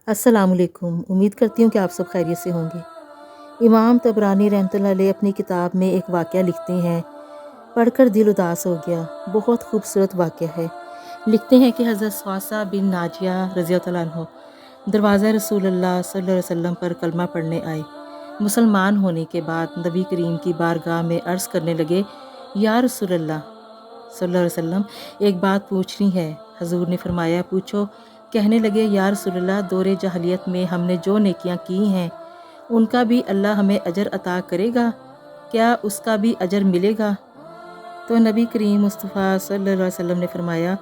अस्सलाम वालेकुम। उम्मीद करती हूँ कि आप सब खैरियत से होंगे। इमाम तबरानी रहमतुल्लाह अलैह अपनी किताब में एक वाक़या लिखते हैं, पढ़कर दिल उदास हो गया। बहुत खूबसूरत वाक़या है। लिखते हैं कि हज़रत स्वासा बिन नाजिया रज़ियल्लाहु अन्हु दरवाज़ा रसूलुल्लाह सल्लल्लाहु अलैहि वसल्लम पर कलमा पढ़ने आए। मुसलमान होने के बाद नबी करीम की बारगाह में अर्ज़ करने लगे, या रसूलल्लाह सल्लल्लाहु अलैहि वसल्लम, एक बात पूछनी है। हजूर ने फरमाया, पूछो। कहने लगे, या रसूलल्लाह, दौरे जahलियत में हमने जो नेकियां की हैं उनका भी अल्लाह हमें अजर अता करेगा? क्या उसका भी अजर मिलेगा? तो नबी करीम मुस्तफ़ा सल्लल्लाहु अलैहि वसल्लम ने फरमाया,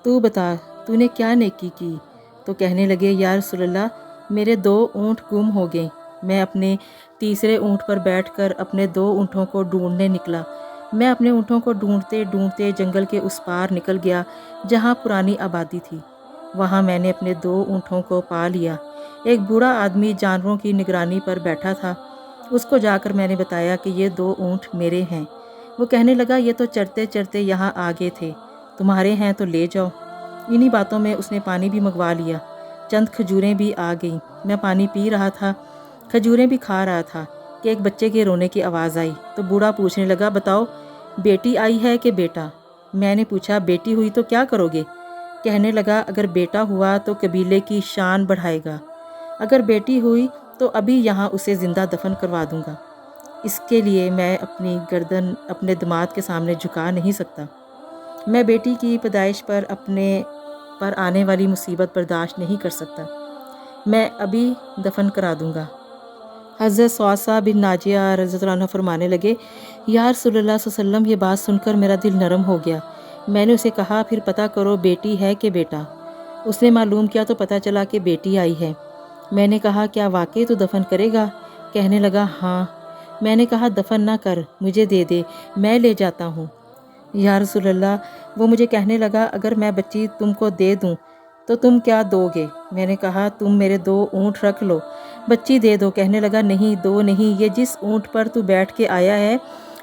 तू बता, तूने क्या नेकी की? तो कहने लगे, या रसूलल्लाह, मेरे 2 ऊँट गुम हो गए। मैं अपने तीसरे ऊँट पर बैठकर अपने 2 ऊँटों को ढूंढने निकला। मैं अपने ऊँटों को ढूंढते ढूंढते जंगल के उस पार निकल गया जहाँ पुरानी आबादी थी। वहाँ मैंने अपने 2 ऊँटों को पा लिया। एक बूढ़ा आदमी जानवरों की निगरानी पर बैठा था। उसको जाकर मैंने बताया कि ये 2 ऊँट मेरे हैं। वो कहने लगा, ये तो चरते चरते यहाँ आ गए थे, तुम्हारे हैं तो ले जाओ। इन्हीं बातों में उसने पानी भी मंगवा लिया। चंद खजूरें भी आ गईं। मैं पानी पी रहा था, खजूरें भी खा रहा था कि एक बच्चे के रोने की आवाज़ आई। तो बूढ़ा पूछने लगा, बताओ, बेटी आई है कि बेटा? मैंने पूछा, बेटी हुई तो क्या करोगे? कहने लगा, अगर बेटा हुआ तो कबीले की शान बढ़ाएगा, अगर बेटी हुई तो अभी यहाँ उसे ज़िंदा दफन करवा दूँगा। इसके लिए मैं अपनी गर्दन अपने दामाद के सामने झुका नहीं सकता। मैं बेटी की पैदाइश पर अपने पर आने वाली मुसीबत बर्दाश्त नहीं कर सकता। मैं अभी दफन करा दूँगा। हज़रत स्वासा बिन नाजिया रज़ियल्लाहु अन्हु फरमाने लगे, या रसूलुल्लाह सल्लल्लाहु अलैहि वसल्लम, ये बात सुनकर मेरा दिल नरम हो गया। मैंने उसे कहा, फिर पता करो बेटी है कि बेटा? उसने मालूम किया तो पता चला कि बेटी आई है। मैंने कहा, क्या वाकई तू दफन करेगा? कहने लगा, हाँ। मैंने कहा, दफन ना कर, मुझे दे दे, मैं ले जाता हूँ। या रसूलल्लाह, वो मुझे कहने लगा, अगर मैं बच्ची तुमको दे दूँ तो तुम क्या दोगे? मैंने कहा, तुम मेरे 2 ऊँट रख लो, बच्ची दे दो। कहने लगा, नहीं, 2 नहीं, ये जिस ऊँट पर तू बैठ के आया है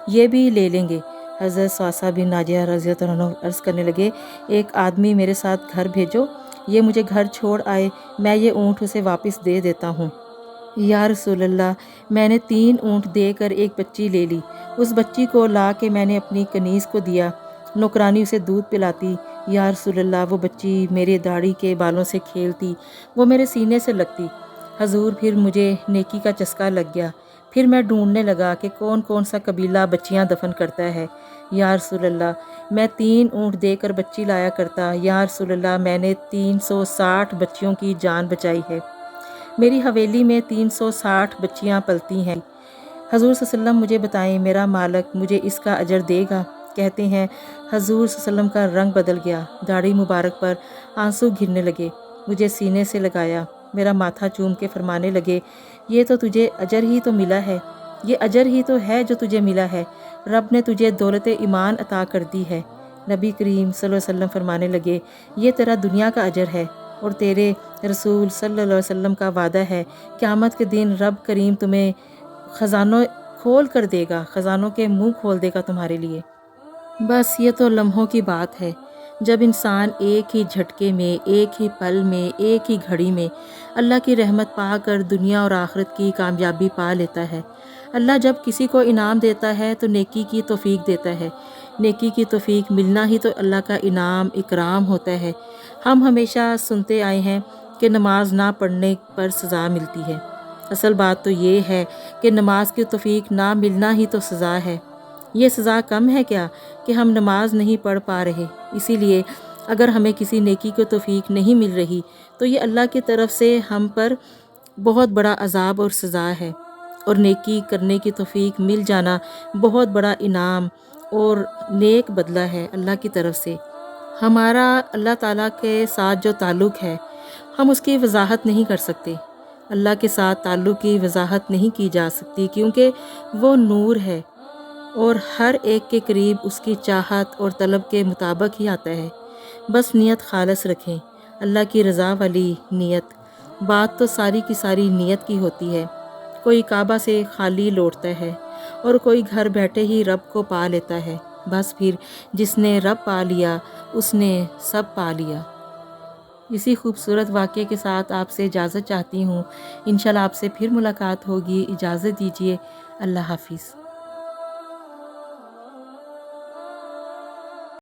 ये भी ले लेंगे। हज़रत स्वासा बिन नाजिया रज़ियल्लाहु अन्हु अर्ज़ करने लगे, एक आदमी मेरे साथ घर भेजो, ये मुझे घर छोड़ आए, मैं ये ऊँट उसे वापस दे देता हूँ। या रसूलल्लाह, मैंने 3 ऊँट देकर एक बच्ची ले ली। उस बच्ची को ला के मैंने अपनी कनीज़ को दिया, नौकरानी उसे दूध पिलाती। या रसूलल्लाह, वो बच्ची मेरे दाढ़ी के बालों से खेलती, वो मेरे सीने से लगती। हजूर, फिर मुझे नेकी का चस्का लग गया। फिर मैं ढूंढने लगा कि कौन कौन सा कबीला बच्चियां दफन करता है। या रसूलल्लाह, मैं 3 ऊँट देकर बच्ची लाया करता। या रसूलल्लाह, मैंने 360 बच्चियों की जान बचाई है। मेरी हवेली में 360 बच्चियां पलती हैं। हजूर सल्लल्लाहु मुझे बताएं, मेरा मालिक मुझे इसका अजर देगा? कहते हैं, हजूर सल्लल्लाहु का रंग बदल गया, दाढ़ी मुबारक पर आंसू गिरने लगे। मुझे सीने से लगाया, मेरा माथा चूम के फरमाने लगे, ये तो तुझे अजर ही तो मिला है, ये अजर ही तो है जो तुझे मिला है। रब ने तुझे दौलत ईमान अता कर दी है। नबी करीम सल्लल्लाहु अलैहि वसल्लम फरमाने लगे, ये तेरा दुनिया का अजर है और तेरे रसूल सल्लल्लाहु अलैहि वसल्लम का वादा है, क़यामत के दिन रब करीम तुम्हें ख़जानों खोल कर देगा, ख़जानों के मुंह खोल देगा तुम्हारे लिए। बस ये तो लम्हों की बात है, जब इंसान एक ही झटके में, एक ही पल में, एक ही घड़ी में अल्लाह की रहमत पाकर दुनिया और आखिरत की कामयाबी पा लेता है। अल्लाह जब किसी को इनाम देता है तो नेकी की तौफीक देता है। नेकी की तौफीक मिलना ही तो अल्लाह का इनाम इकराम होता है। हम हमेशा सुनते आए हैं कि नमाज ना पढ़ने पर सज़ा मिलती है। असल बात तो ये है कि नमाज की तौफीक ना मिलना ही तो सज़ा है। ये सज़ा कम है क्या कि हम नमाज नहीं पढ़ पा रहे? इसीलिए अगर हमें किसी नेकी की तौफीक नहीं मिल रही तो ये अल्लाह की तरफ से हम पर बहुत बड़ा अजाब और सज़ा है, और नेकी करने की तौफीक मिल जाना बहुत बड़ा इनाम और नेक बदला है अल्लाह की तरफ से। हमारा अल्लाह ताला के साथ जो ताल्लुक़ है हम उसकी वजाहत नहीं कर सकते। अल्लाह के साथ ताल्लुक़ की वजाहत नहीं की जा सकती, क्योंकि वो नूर है और हर एक के करीब उसकी चाहत और तलब के मुताबिक ही आता है। बस नियत खालस रखें, अल्लाह की रज़ा वाली नियत। बात तो सारी की सारी नियत की होती है। कोई काबा से खाली लौटता है और कोई घर बैठे ही रब को पा लेता है। बस फिर जिसने रब पा लिया उसने सब पा लिया। اسی خوبصورت واقعے کے ساتھ آپ سے اجازت چاہتی ہوں۔ انشاءاللہ آپ سے پھر ملاقات ہوگی، اجازت دیجیے، اللہ حافظ۔